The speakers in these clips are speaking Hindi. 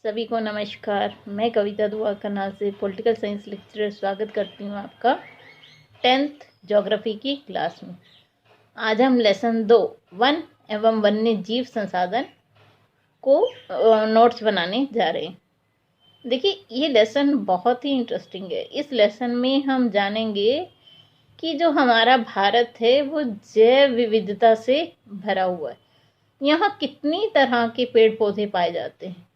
सभी को नमस्कार। मैं कविता दुआ करनाल से पॉलिटिकल साइंस लेक्चरर स्वागत करती हूँ आपका 10th ज्योग्राफी की क्लास में। आज हम लेसन 2 वन एवं वन्य जीव संसाधन को नोट्स बनाने जा रहे हैं। देखिए, ये लेसन बहुत ही इंटरेस्टिंग है। इस लेसन में हम जानेंगे कि जो हमारा भारत है वो जैव विविधता से भरा हुआ है। यहाँ कितनी तरह के पेड़ पौधे पाए जाते हैं,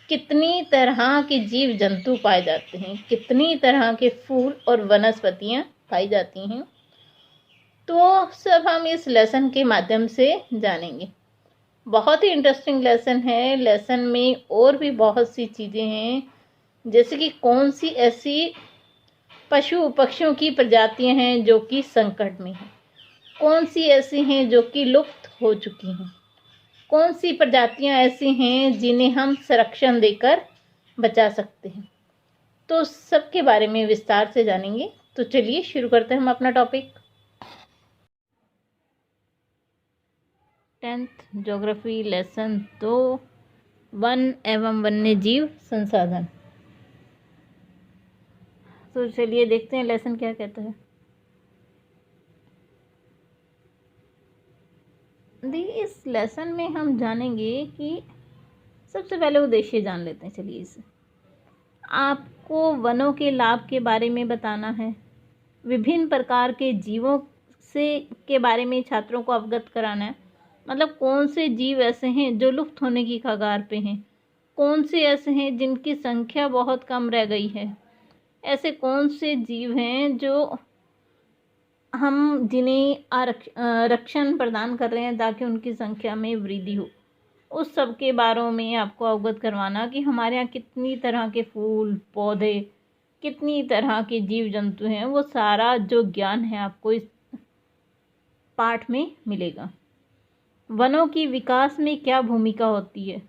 कितनी तरह के जीव जंतु पाए जाते हैं, कितनी तरह के फूल और वनस्पतियां पाई जाती हैं, तो सब हम इस लेसन के माध्यम से जानेंगे। बहुत ही इंटरेस्टिंग लेसन है। लेसन में और भी बहुत सी चीज़ें हैं, जैसे कि कौन सी ऐसी पशु पक्षियों की प्रजातियां हैं जो कि संकट में हैं, कौन सी ऐसी हैं जो कि लुप्त हो चुकी हैं, कौन सी प्रजातियां ऐसी हैं जिन्हें हम संरक्षण देकर बचा सकते हैं। तो सबके बारे में विस्तार से जानेंगे। तो चलिए शुरू करते हैं हम अपना topic. 10th geography lesson 2 one एवं वन्य जीव संसाधन। तो चलिए देखते हैं लेसन क्या कहता है। इस लेसन में हम जानेंगे कि सबसे पहले उद्देश्य जान लेते हैं। चलिए, इसे आपको वनों के लाभ के बारे में बताना है, विभिन्न प्रकार के जीवों से के बारे में छात्रों को अवगत कराना है। मतलब कौन से जीव ऐसे हैं जो लुप्त होने की कगार पे हैं, कौन से ऐसे हैं जिनकी संख्या बहुत कम रह गई है, ऐसे कौन से जीव हैं जो हम जिन्हें रक्षण प्रदान कर रहे हैं ताकि उनकी संख्या में वृद्धि हो। उस सब के बारे में आपको अवगत करवाना कि हमारे यहाँ कितनी तरह के फूल पौधे, कितनी तरह के जीव जंतु हैं, वो सारा जो ज्ञान है आपको इस पाठ में मिलेगा। वनों की विकास में क्या भूमिका होती है,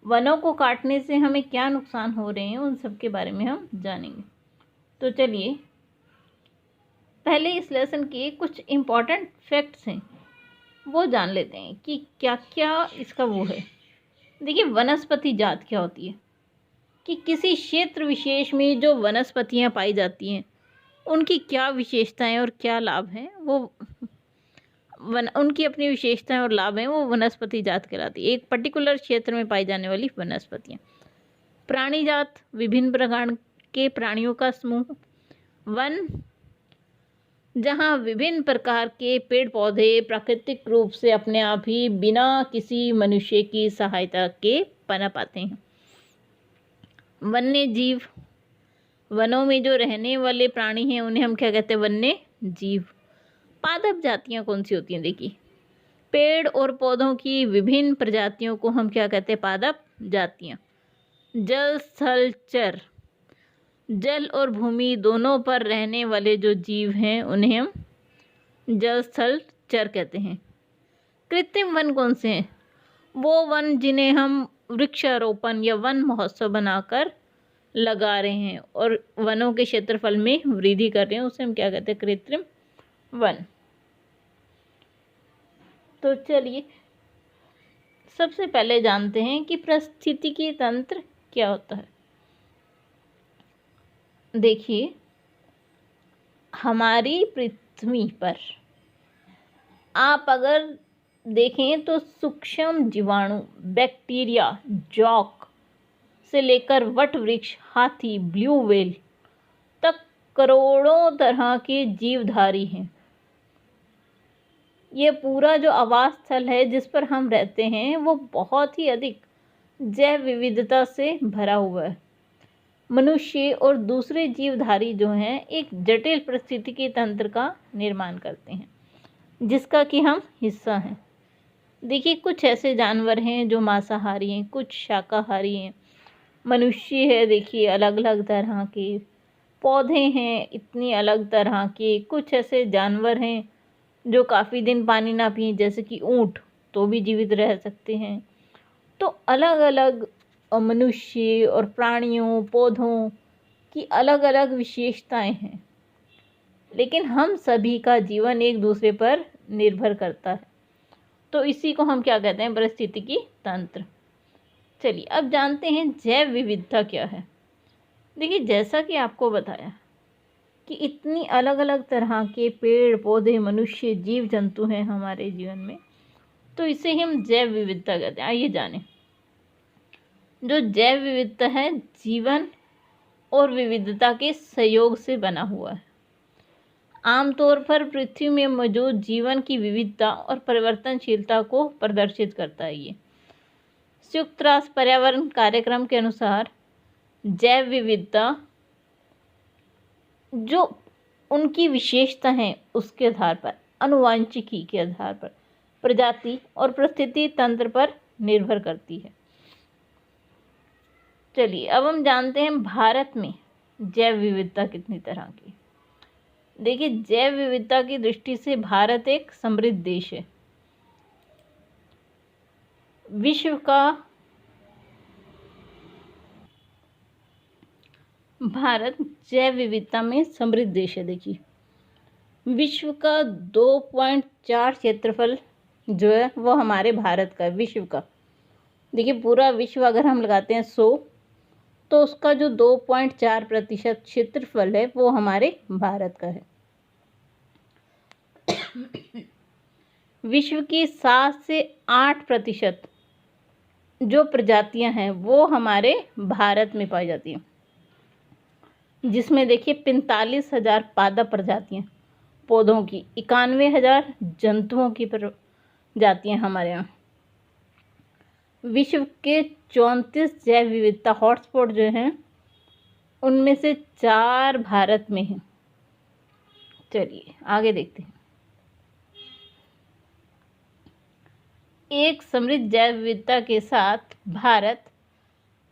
वनों को काटने से हमें क्या नुकसान हो रहे हैं, उन सब के बारे में हम जानेंगे। तो चलिए पहले इस लेसन के कुछ इम्पॉर्टेंट फैक्ट्स हैं वो जान लेते हैं कि क्या क्या इसका वो है। देखिए, वनस्पति जात क्या होती है कि किसी क्षेत्र विशेष में जो वनस्पतियां पाई जाती हैं उनकी क्या विशेषताएं और क्या लाभ हैं, वो उनकी अपनी विशेषताएं और लाभ हैं, वो वनस्पति जात कहलाती है। एक पर्टिकुलर क्षेत्र में पाई जाने वाली वनस्पतियां। प्राणी जात, विभिन्न प्रकार के प्राणियों का समूह। वन, जहाँ विभिन्न प्रकार के पेड़ पौधे प्राकृतिक रूप से अपने आप ही बिना किसी मनुष्य की सहायता के पनप आते हैं। वन्य जीव, वनों में जो रहने वाले प्राणी हैं उन्हें हम क्या कहते हैं, वन्य जीव। पादप जातियाँ कौन सी होती हैं? देखिए, पेड़ और पौधों की विभिन्न प्रजातियों को हम क्या कहते हैं, पादप जातियाँ। जल स्थल चर, जल और भूमि दोनों पर रहने वाले जो जीव हैं उन्हें हम जल स्थल चर कहते हैं। कृत्रिम वन कौन से हैं? वो वन जिन्हें हम वृक्षारोपण या वन महोत्सव बनाकर लगा रहे हैं और वनों के क्षेत्रफल में वृद्धि कर रहे हैं, उसे हम क्या कहते हैं, कृत्रिम वन। तो चलिए सबसे पहले जानते हैं कि पारिस्थितिकी तंत्र क्या होता है। देखिए, हमारी पृथ्वी पर आप अगर देखें तो सूक्ष्म जीवाणु, बैक्टीरिया, जौक से लेकर वट वृक्ष, हाथी, ब्लू व्हेल तक करोड़ों तरह के जीवधारी हैं। ये पूरा जो आवास स्थल है जिस पर हम रहते हैं वो बहुत ही अधिक जैव विविधता से भरा हुआ है। मनुष्य और दूसरे जीवधारी जो हैं एक जटिल पारिस्थितिकी तंत्र का निर्माण करते हैं जिसका कि हम हिस्सा हैं। देखिए, कुछ ऐसे जानवर हैं जो मांसाहारी हैं, कुछ शाकाहारी हैं, मनुष्य है देखिए अलग अलग तरह के, पौधे हैं इतनी अलग तरह के, कुछ ऐसे जानवर हैं जो काफ़ी दिन पानी ना पिए जैसे कि ऊँट, तो भी जीवित रह सकते हैं। तो अलग अलग मनुष्य और प्राणियों पौधों की अलग अलग विशेषताएं हैं, लेकिन हम सभी का जीवन एक दूसरे पर निर्भर करता है। तो इसी को हम क्या कहते हैं, पारिस्थितिकी तंत्र। चलिए अब जानते हैं जैव विविधता क्या है। देखिए जैसा कि आपको बताया कि इतनी अलग अलग तरह के पेड़ पौधे मनुष्य जीव जंतु हैं हमारे जीवन में, तो इसे हम जैव विविधता कहते हैं। आइए जानें। जो जैव विविधता है जीवन और विविधता के संयोग से बना हुआ है। आमतौर पर पृथ्वी में मौजूद जीवन की विविधता और परिवर्तनशीलता को प्रदर्शित करता है। ये संयुक्त राष्ट्र पर्यावरण कार्यक्रम के अनुसार जैव विविधता जो उनकी विशेषता है उसके आधार पर, आनुवंशिकी के आधार पर, प्रजाति और परिस्थिति तंत्र पर निर्भर करती है। चलिए अब हम जानते हैं भारत में जैव विविधता कितनी तरह की। देखिए जैव विविधता की दृष्टि से भारत एक समृद्ध देश है। भारत जैव विविधता में समृद्ध देश है। देखिए विश्व का 2.4 क्षेत्रफल जो है वो हमारे भारत का है। विश्व का देखिए पूरा विश्व अगर हम लगाते हैं 100, तो उसका जो 2.4% क्षेत्रफल है वो हमारे भारत का है। विश्व की 7 से 8% जो प्रजातियां हैं वो हमारे भारत में पाई जाती हैं, जिसमें देखिए 45,000 पादप प्रजातियां पौधों की, 91,000 जंतुओं की प्रजातियां हमारे यहाँ। विश्व के 34 जैव विविधता हॉटस्पॉट जो हैं उनमें से 4 भारत में हैं। चलिए आगे देखते हैं। एक समृद्ध जैव विविधता के साथ भारत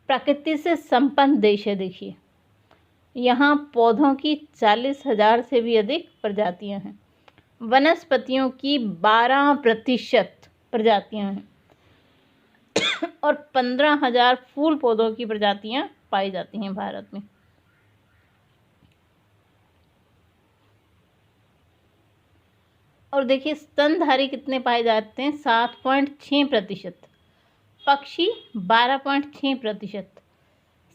प्रकृति से संपन्न देश है। देखिए यहाँ पौधों की 40,000 से भी अधिक प्रजातियां हैं। वनस्पतियों की 12% प्रजातियां हैं और 15,000 फूल पौधों की प्रजातियां पाई जाती हैं भारत में। और देखिए स्तनधारी कितने पाए जाते हैं? 7.6%, पक्षी 12.6%,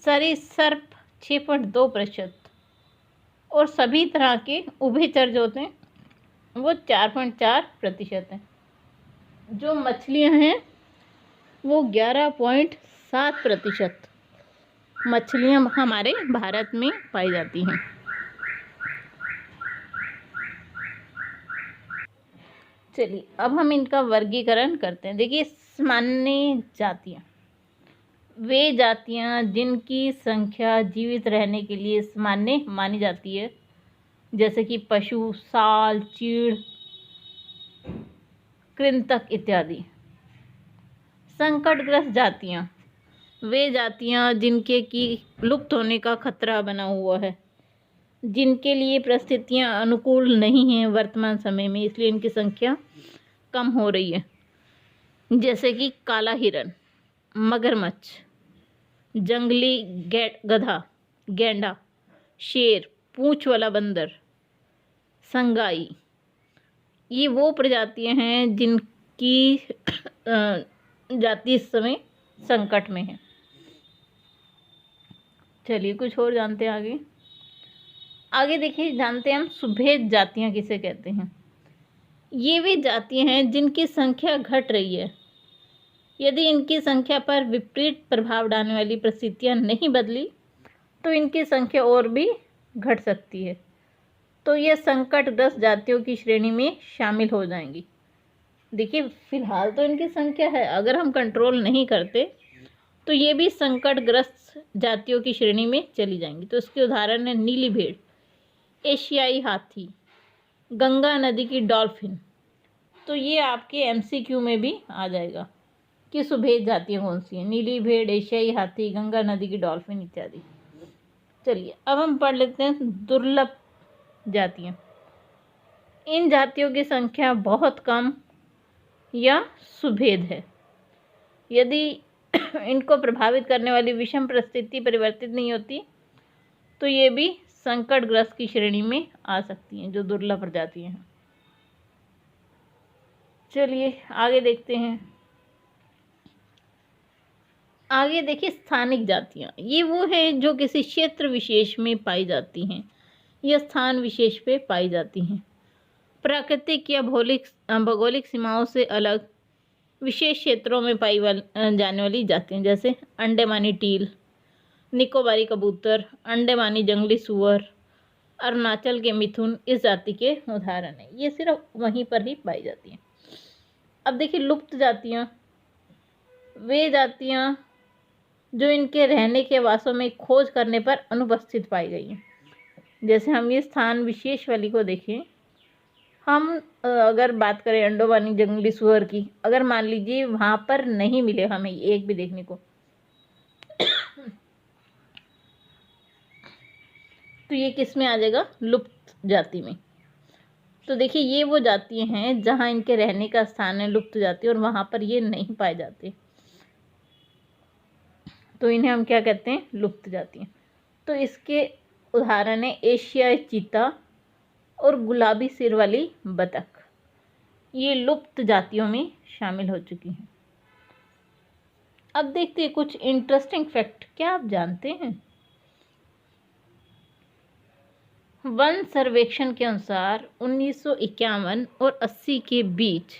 सरीसृप 6.2% और सभी तरह के उभयचर जो होते हैं वो 4.4% हैं। जो मछलियां हैं वो 11.7% मछलियां हमारे भारत में पाई जाती हैं। चलिए अब हम इनका वर्गीकरण करते हैं। देखिए सामान्य जातियाँ, वे जातियाँ जिनकी संख्या जीवित रहने के लिए सामान्य मानी जाती है, जैसे कि पशु, साल, चीड़, कृंतक इत्यादि। संकटग्रस्त जातियाँ, वे जातियाँ जिनके की लुप्त होने का खतरा बना हुआ है, जिनके लिए परिस्थितियाँ अनुकूल नहीं हैं वर्तमान समय में, इसलिए इनकी संख्या कम हो रही है, जैसे कि काला हिरन, मगरमच्छ, जंगली गधा, गैंडा, शेर, पूंछ वाला बंदर, संगाई। ये वो प्रजातियां हैं जिनकी जाति इस समय संकट में है। चलिए कुछ और जानते हैं आगे देखिए, जानते हैं हम सुभेद जातियां किसे कहते हैं। ये वे जातियां हैं जिनकी संख्या घट रही है। यदि इनकी संख्या पर विपरीत प्रभाव डालने वाली परिस्थितियां नहीं बदली तो इनकी संख्या और भी घट सकती है, तो ये संकटग्रस्त जातियों की श्रेणी में शामिल हो जाएंगी। देखिए फिलहाल तो इनकी संख्या है, अगर हम कंट्रोल नहीं करते तो ये भी संकटग्रस्त जातियों की श्रेणी में चली जाएंगी। तो इसके उदाहरण है नीली भेड़, एशियाई हाथी, गंगा नदी की डॉल्फिन। तो ये आपके MCQ में भी आ जाएगा कि सुभेद जातियाँ कौन सी हैं, नीली भेड़, एशियाई हाथी, गंगा नदी की डॉल्फिन इत्यादि। चलिए अब हम पढ़ लेते हैं दुर्लभ जातियाँ। इन जातियों की संख्या बहुत कम या सुभेद है। यदि इनको प्रभावित करने वाली विषम परिस्थिति परिवर्तित नहीं होती तो ये भी संकटग्रस्त की श्रेणी में आ सकती हैं, जो दुर्लभ प्रजातियां हैं। चलिए आगे देखते हैं। आगे देखिए स्थानिक जातियाँ, ये वो है जो किसी क्षेत्र विशेष में पाई जाती हैं या स्थान विशेष पे पाई जाती हैं। प्राकृतिक या भौगोलिक सीमाओं से अलग विशेष क्षेत्रों में जाने वाली जातियाँ, जैसे अंडमानी टील, निकोबारी कबूतर, अंडमानी जंगली सूअर, अरुणाचल के मिथुन इस जाति के उदाहरण हैं। ये सिर्फ वहीं पर ही पाई जाती हैं। अब देखिए लुप्त जातियाँ, वे जातियाँ जो इनके रहने के आवासों में खोज करने पर अनुपस्थित पाई गई हैं। जैसे हम ये स्थान विशेष वाली को देखें, हम अगर बात करें अंडमानी जंगली सुअर की, अगर मान लीजिए वहाँ पर नहीं मिले हमें एक भी देखने को, तो ये किस में आ जाएगा? लुप्त जाति में। तो देखिए ये वो जातियाँ हैं जहाँ इनके रहने का स्थान है लुप्त जाति, और वहाँ पर ये नहीं पाए जाते, तो इन्हें हम क्या कहते हैं? लुप्त जातियाँ। तो इसके उदाहरण है एशियाई चीता और गुलाबी सिर वाली बतख, ये लुप्त जातियों में शामिल हो चुकी हैं। अब देखते हैं कुछ इंटरेस्टिंग फैक्ट। क्या आप जानते हैं वन सर्वेक्षण के अनुसार 1951 और 80 के बीच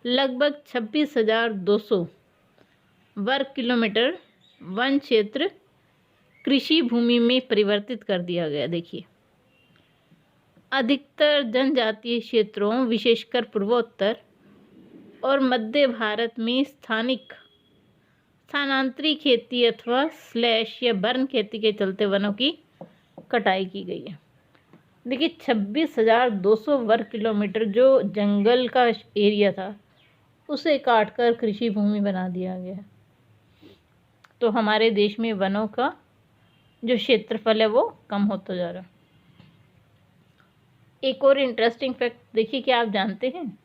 लगभग 26,200 वर्ग किलोमीटर वन क्षेत्र कृषि भूमि में परिवर्तित कर दिया गया। देखिए अधिकतर जनजातीय क्षेत्रों, विशेषकर पूर्वोत्तर और मध्य भारत में स्थानांतरी खेती अथवा स्लैश या बर्न खेती के चलते वनों की कटाई की गई है। देखिए 26,200 वर्ग किलोमीटर जो जंगल का एरिया था उसे काटकर कृषि भूमि बना दिया गया। तो हमारे देश में वनों का जो क्षेत्रफल है वो कम होता जा रहा है। एक और इंटरेस्टिंग फैक्ट देखिए, क्या आप जानते हैं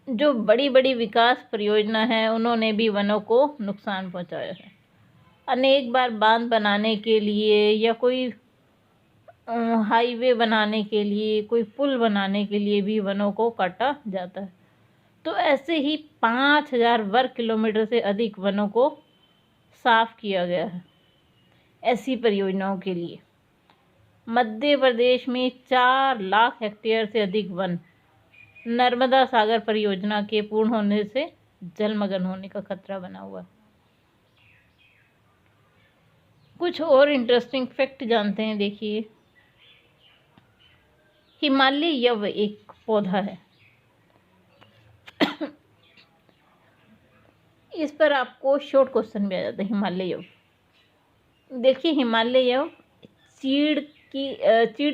जो बड़ी बड़ी विकास परियोजना है उन्होंने भी वनों को नुकसान पहुंचाया है। अनेक बार बांध बनाने के लिए या कोई हाईवे बनाने के लिए, कोई पुल बनाने के लिए भी वनों को काटा जाता है। तो ऐसे ही 5,000 वर्ग किलोमीटर से अधिक वनों को साफ किया गया है ऐसी परियोजनाओं के लिए। मध्य प्रदेश में 4 लाख हेक्टेयर से अधिक वन नर्मदा सागर परियोजना के पूर्ण होने से जलमग्न होने का खतरा बना हुआ है। कुछ और इंटरेस्टिंग फैक्ट जानते हैं। देखिए हिमालय यव एक पौधा है, इस पर आपको शॉर्ट क्वेश्चन भी आ जाता है। हिमालय यव, देखिए हिमालय यव चीड़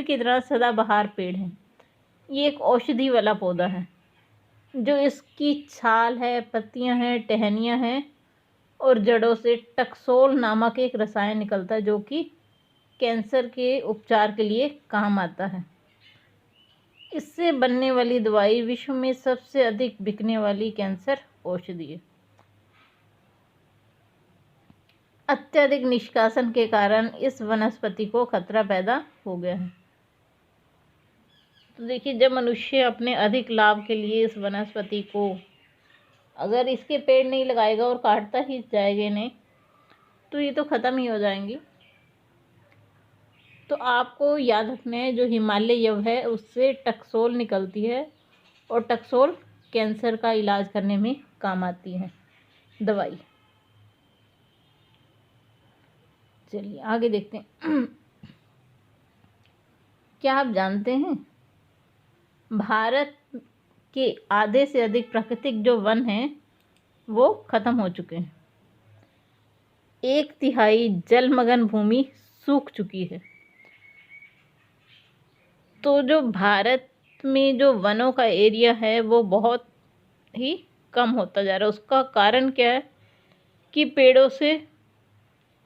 की तरह सदाबहार पेड़ है। ये एक औषधि वाला पौधा है। जो इसकी छाल है, पत्तियां हैं, टहनियां हैं और जड़ों से टक्सोल नामक एक रसायन निकलता है जो कि कैंसर के उपचार के लिए काम आता है। इससे बनने वाली दवाई विश्व में सबसे अधिक बिकने वाली कैंसर औषधि है। अत्यधिक निष्कासन के कारण इस वनस्पति को खतरा पैदा हो गया है। तो देखिए जब मनुष्य अपने अधिक लाभ के लिए इस वनस्पति को, अगर इसके पेड़ नहीं लगाएगा और काटता ही जाएगा इन्हें, तो ये तो ख़त्म ही हो जाएंगी। तो आपको याद रखना है जो हिमालय यव है उससे टक्सोल निकलती है और टक्सोल कैंसर का इलाज करने में काम आती है दवाई। चलिए आगे देखते हैं। क्या आप जानते हैं भारत के आधे से अधिक प्राकृतिक जो वन हैं वो ख़त्म हो चुके हैं। 1/3 जलमग्न भूमि सूख चुकी है। तो जो भारत में जो वनों का एरिया है वो बहुत ही कम होता जा रहा है। उसका कारण क्या है कि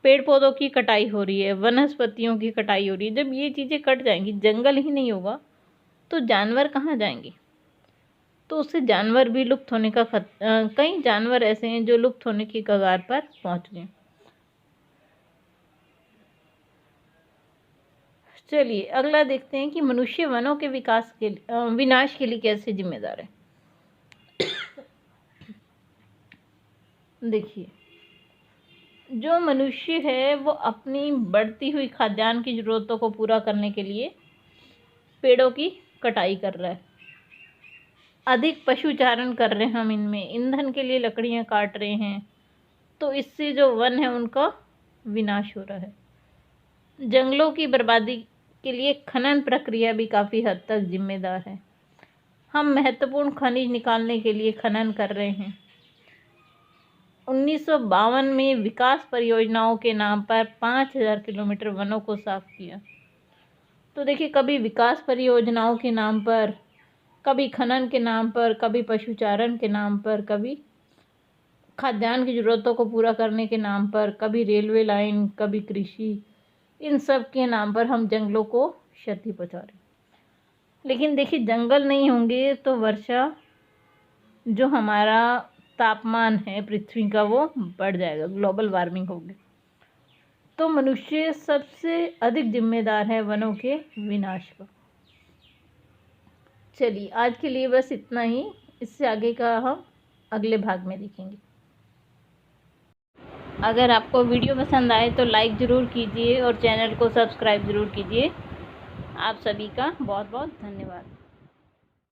पेड़ पौधों की कटाई हो रही है, वनस्पतियों की कटाई हो रही है। जब ये चीज़ें कट जाएंगी, जंगल ही नहीं होगा, तो जानवर कहाँ जाएंगे? तो उससे जानवर भी लुप्त होने का कई जानवर ऐसे हैं जो लुप्त होने की कगार पर पहुँच गए। चलिए अगला देखते हैं कि मनुष्य वनों के विनाश के लिए कैसे जिम्मेदार है। देखिए जो मनुष्य है वो अपनी बढ़ती हुई खाद्यान्न की ज़रूरतों को पूरा करने के लिए पेड़ों की कटाई कर रहा है, अधिक पशुचारण कर रहे हैं हम, इनमें ईंधन के लिए लकड़ियाँ काट रहे हैं, तो इससे जो वन है उनका विनाश हो रहा है। जंगलों की बर्बादी के लिए खनन प्रक्रिया भी काफ़ी हद तक जिम्मेदार है। हम महत्वपूर्ण खनिज निकालने के लिए खनन कर रहे हैं। 1952 में विकास परियोजनाओं के नाम पर 5000 किलोमीटर वनों को साफ किया। तो देखिए, कभी विकास परियोजनाओं के नाम पर, कभी खनन के नाम पर, कभी पशुचारण के नाम पर, कभी खाद्यान्न की ज़रूरतों को पूरा करने के नाम पर, कभी रेलवे लाइन, कभी कृषि, इन सब के नाम पर हम जंगलों को क्षति पहुंचा रहे हैं। लेकिन देखिए, जंगल नहीं होंगे तो वर्षा, जो हमारा तापमान है पृथ्वी का, वो बढ़ जाएगा, ग्लोबल वार्मिंग होगी। तो मनुष्य सबसे अधिक जिम्मेदार है वनों के विनाश का। चलिए, आज के लिए बस इतना ही। इससे आगे का हम अगले भाग में देखेंगे। अगर आपको वीडियो पसंद आए तो लाइक ज़रूर कीजिए और चैनल को सब्सक्राइब ज़रूर कीजिए। आप सभी का बहुत बहुत धन्यवाद।